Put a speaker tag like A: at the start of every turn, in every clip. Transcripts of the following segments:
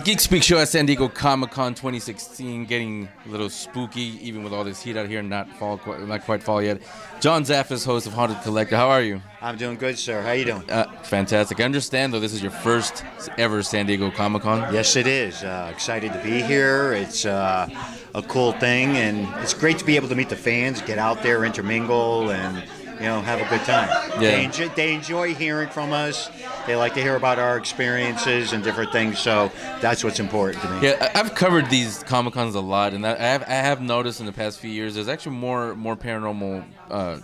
A: Geek Speak Show at San Diego Comic-Con 2016, getting a little spooky, even with all this heat out here, not quite fall yet. John Zaffis, host of Haunted Collector. How are you?
B: I'm doing good, sir. How you doing?
A: Fantastic. I understand, though, this is your first ever San Diego Comic-Con.
B: Yes, it is. Excited to be here. It's a cool thing, and it's great to be able to meet the fans, get out there, intermingle, and have a good time.
A: Yeah.
B: They enjoy hearing from us. They like to hear about our experiences and different things, so that's what's important to me.
A: Yeah, I've covered these Comic-Cons a lot, and I have noticed in the past few years there's actually more paranormal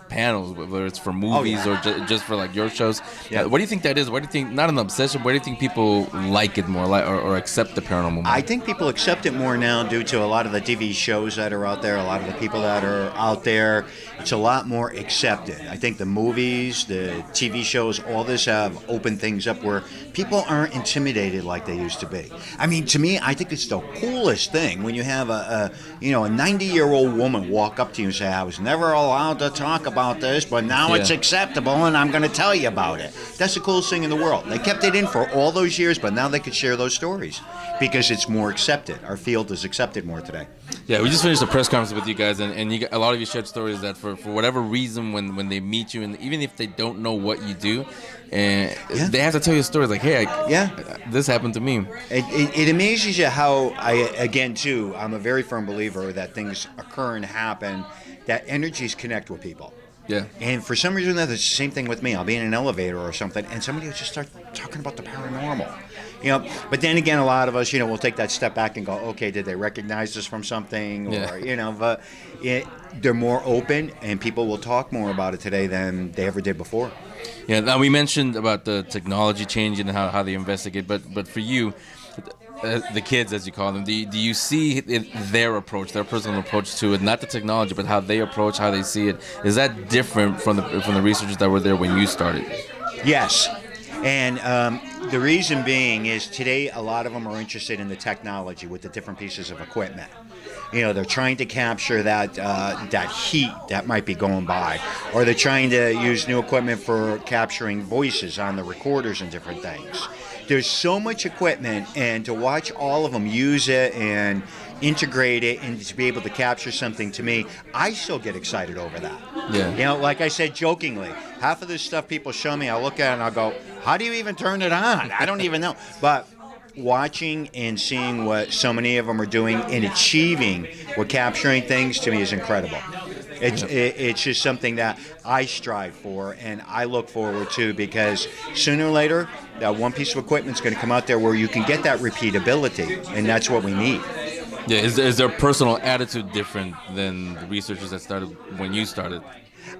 A: panels, whether it's for movies or just for like your shows.
B: Yeah.
A: What do you think that is? What do you think, not an obsession, why do you think people like it more or accept the paranormal more?
B: I think people accept it more now due to a lot of the TV shows that are out there, a lot of the people that are out there. It's a lot more accepted. I think the movies, the TV shows, all this have opened things up where people aren't intimidated like they used to be. I mean, to me, I think it's the coolest thing when you have a 90-year-old woman walk up to you and say, "I was never allowed to talk about this, but now it's acceptable and I'm going to tell you about it." That's the coolest thing in the world. They kept it in for all those years, but now they could share those stories because it's more accepted. Our field is accepted more today.
A: Yeah, we just finished a press conference with you guys, and you, a lot of you shared stories that for whatever reason, when they meet you, and even if they don't know what you do, and they have to tell you stories like, "Hey, this happened to me."
B: It amazes you how I'm a very firm believer that things occur and happen, that energies connect with people.
A: Yeah.
B: And for some reason, that's the same thing with me. I'll be in an elevator or something, and somebody will just start talking about the paranormal. But then again, a lot of us, we'll take that step back and go, okay, did they recognize us from something? Or, but they're more open, and people will talk more about it today than they ever did before.
A: Yeah, now we mentioned about the technology changing and how they investigate, but for you, the kids, as you call them, do you see their approach, their personal approach to it, not the technology, but how they approach, how they see it? Is that different from the researchers that were there when you started?
B: Yes. And the reason being is today a lot of them are interested in the technology with the different pieces of equipment. They're trying to capture that heat that might be going by, or they're trying to use new equipment for capturing voices on the recorders and different things. There's so much equipment, and to watch all of them use it and integrate it and to be able to capture something, to me, I still get excited over that.
A: Yeah.
B: Like I said jokingly, half of this stuff people show me, I'll look at it and I'll go, how do you even turn it on? I don't even know. But watching and seeing what so many of them are doing and achieving with capturing things, to me, is incredible. It's just something that I strive for and I look forward to, because sooner or later, that one piece of equipment is going to come out there where you can get that repeatability, and that's what we need.
A: Yeah, is their personal attitude different than the researchers that started when you started?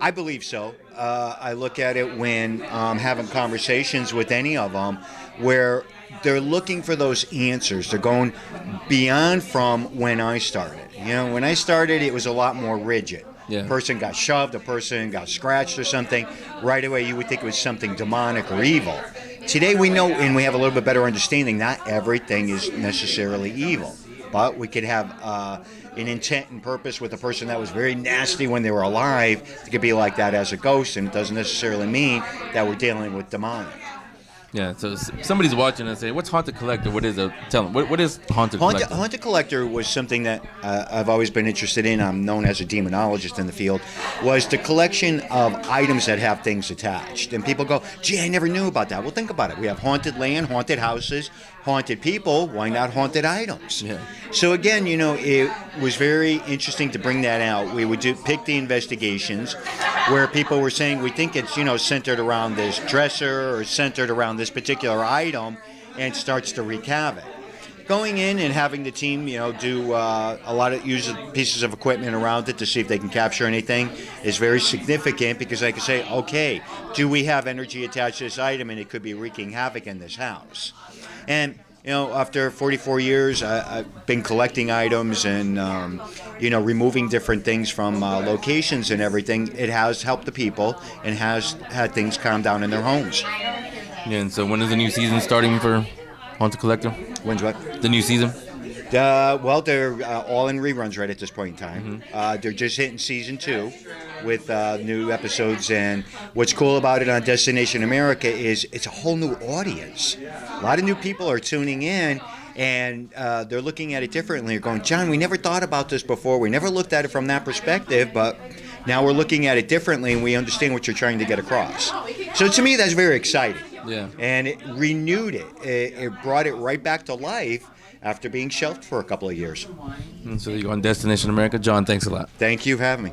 B: I believe so. I look at it when having conversations with any of them where they're looking for those answers. They're going beyond from when I started. When I started, it was a lot more rigid.
A: Yeah.
B: A person got shoved, a person got scratched or something. Right away, you would think it was something demonic or evil. Today, we know, and we have a little bit better understanding, not everything is necessarily evil. But we could have an intent and purpose with a person that was very nasty when they were alive. It could be like that as a ghost, and it doesn't necessarily mean that we're dealing with demonic.
A: Yeah, so somebody's watching and say, "What's Haunted Collector? What is it? Tell them, what is Haunted Collector?"
B: Haunted Collector was something that I've always been interested in. I'm known as a demonologist in the field. Was the collection of items that have things attached. And people go, "Gee, I never knew about that." Well, think about it. We have haunted land, haunted houses, haunted people. Why not haunted items?
A: Yeah.
B: So again, it was very interesting to bring that out. We would pick the investigations where people were saying, we think it's centered around this dresser or centered around this particular item, and starts to wreak havoc. Going in and having the team, do a lot of use pieces of equipment around it to see if they can capture anything is very significant, because I can say, okay, do we have energy attached to this item, and it could be wreaking havoc in this house. And after 44 years, I've been collecting items and removing different things from locations and everything. It has helped the people and has had things calm down in their homes.
A: Yeah, and so when is the new season starting for Haunted Collector?
B: When's what?
A: The new season?
B: Well, they're all in reruns right at this point in time.
A: Mm-hmm.
B: They're just hitting season 2 with new episodes. And what's cool about it on Destination America is it's a whole new audience. A lot of new people are tuning in, And they're looking at it differently. They're going, John, we never thought about this before. We never looked at it from that perspective, but now we're looking at it differently, and we understand what you're trying to get across. So to me, that's very exciting.
A: Yeah.
B: And it renewed it. It brought it right back to life after being shelved for a couple of years.
A: And so you go on Destination America. John, thanks a lot.
B: Thank you for having me.